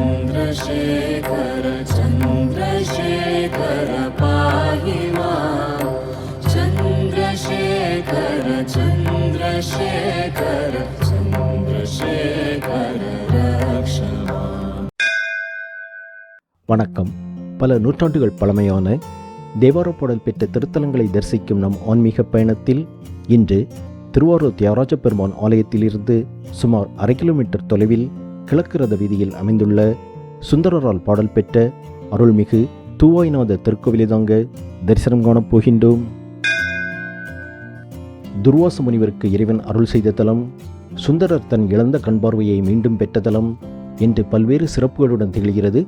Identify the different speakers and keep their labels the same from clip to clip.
Speaker 1: चन्द्रशेखर चन्द्रशेखर पाहि मां चन्द्रशेखर चन्द्रशेखर चन्द्रशेखर रक्ष मां.
Speaker 2: வணக்கம். பல நூற்றாண்டுகள் பழமையான தேவார பாடல் பெற்ற திருத்தலங்களை தரிசிக்கும் நம் ஆன்மீக பயணத்தில் இன்று திருவாரூர் தியாகராஜ பெருமான் ஆலயத்திலிருந்து சுமார் 1/2 கிலோமீட்டர் தொலைவில் கிழக்கு ரத வீதியில் அமைந்துள்ள சுந்தரரால் பாடல் பெற்ற அருள்மிகு தூவாய்நாத திருக்கோவிலை தாங்க தரிசனம் காணப் போகின்றோம். துர்வாச முனிவருக்கு இறைவன் அருள் செய்த தலம், சுந்தரர் தன் இழந்த கண் பார்வையை மீண்டும் பெற்ற தலம் என்று பல்வேறு சிறப்புகளுடன் திகழ்கிறது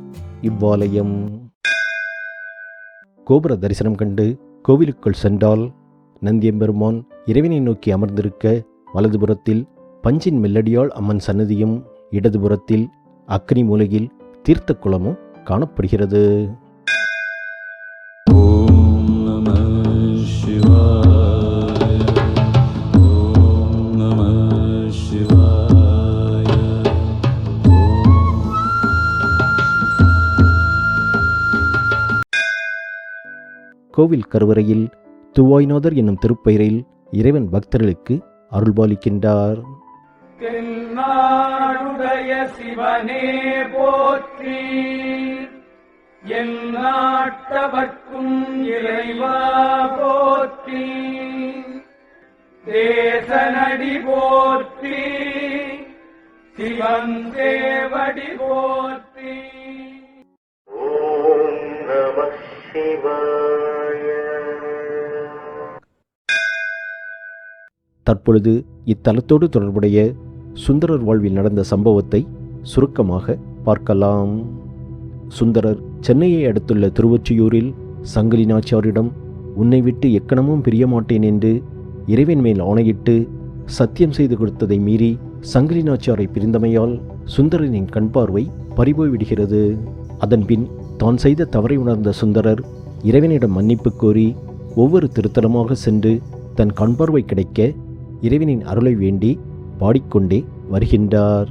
Speaker 2: இவ்வாலயம். கோபுர தரிசனம் கண்டு கோவிலுக்குள் சென்றால் நந்தியம்பெருமான் இறைவனை நோக்கி அமர்ந்திருக்க வலதுபுறத்தில் பஞ்சின் மெல்லடியாள் அம்மன் சன்னதியும் இடதுபுறத்தில் அக்னி மூலையில் தீர்த்த குளமும் காணப்படுகிறது. கோவில் கருவறையில் தூவாய்நாதர் என்னும் திருப்பெயரில் இறைவன் பக்தர்களுக்கு அருள்பாலிக்கின்றார்.
Speaker 3: தென்னாடுடைய சிவனே போற்றி, என் நாட்டவர்க்கும் இறைவா போற்றி, தேசநடி போற்றி, சிவன் தேவடி போற்றி. ஓம் நம சிவாய.
Speaker 2: தற்பொழுது இத்தலத்தோடு தொடர்புடைய சுந்தரர் வாழ்வில் நடந்த சம்பவத்தை சுருக்கமாக பார்க்கலாம். சுந்தரர் சென்னையை அடுத்துள்ள திருவொற்றியூரில் சங்கிலி நாச்சியாரிடம் உன்னை விட்டு எக்கணமும் பிரிய மாட்டேன் என்று இறைவன் மேல் ஆணையிட்டு சத்தியம் செய்து கொடுத்ததை மீறி சங்கிலி நாச்சியாரை பிரிந்தமையால் சுந்தரரின் கண் பார்வை பறிபோய்விடுகிறது. அதன்பின் தான் செய்த தவறை உணர்ந்த சுந்தரர் இறைவனிடம் மன்னிப்பு கோரி ஒவ்வொரு திருத்தலமாக சென்று தன் கண்பார்வை கிடைக்க இறைவனின் அருளை வேண்டி பாடிக்கொண்டே வருகின்றார்.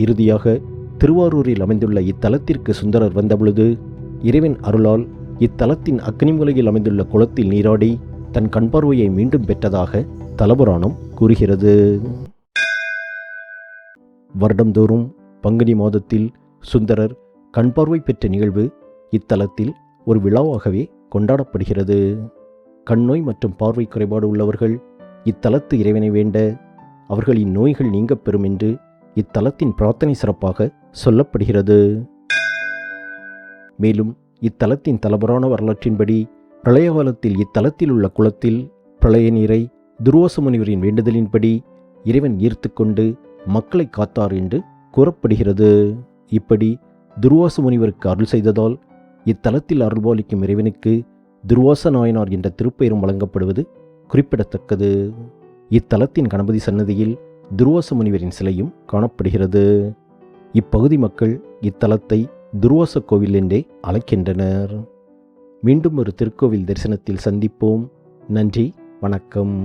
Speaker 2: இறுதியாக திருவாரூரில் அமைந்துள்ள இத்தலத்திற்கு சுந்தரர் வந்தபொழுது இறைவன் அருளால் இத்தலத்தின் அக்னிமூலையில் அமைந்துள்ள குளத்தில் நீராடி தன் கண்பார்வையை மீண்டும் பெற்றதாக தலபுராணம் கூறுகிறது. வருடந்தோறும் பங்குனி மாதத்தில் சுந்தரர் கண்பார்வை பெற்ற நிகழ்வு இத்தலத்தில் ஒரு விழாவாகவே கொண்டாடப்படுகிறது. கண்ணோய் மற்றும் பார்வை குறைபாடு உள்ளவர்கள் இத்தலத்து இறைவனை வேண்ட அவர்களின் நோய்கள் நீங்கப் பெறும் என்று இத்தலத்தின் பிரார்த்தனை சிறப்பாக சொல்லப்படுகிறது. மேலும் இத்தலத்தின் தலபுராண வரலாற்றின்படி பிரளய காலத்தில் இத்தலத்தில் உள்ள குளத்தில் பிரளய நீரை துர்வாச முனிவரின் வேண்டுதலின்படி இறைவன் ஈர்த்து கொண்டு மக்களை காத்தார் என்று கூறப்படுகிறது. இப்படி துர்வாச முனிவருக்கு அருள் செய்ததால் இத்தலத்தில் அருள்பாலிக்கும் இறைவனுக்கு துர்வாச நாயனார் என்ற திருப்பெயரும் வழங்கப்படுவது குறிப்பிடத்தக்கது. இத்தலத்தின் கணபதி சன்னதியில் துர்வாச முனிவரின் சிலையும் காணப்படுகிறது. இப்பகுதி மக்கள் இத்தலத்தை துர்வாச கோவில் என்றே அழைக்கின்றனர். மீண்டும் ஒரு திருக்கோவில் தரிசனத்தில் சந்திப்போம். நன்றி, வணக்கம்.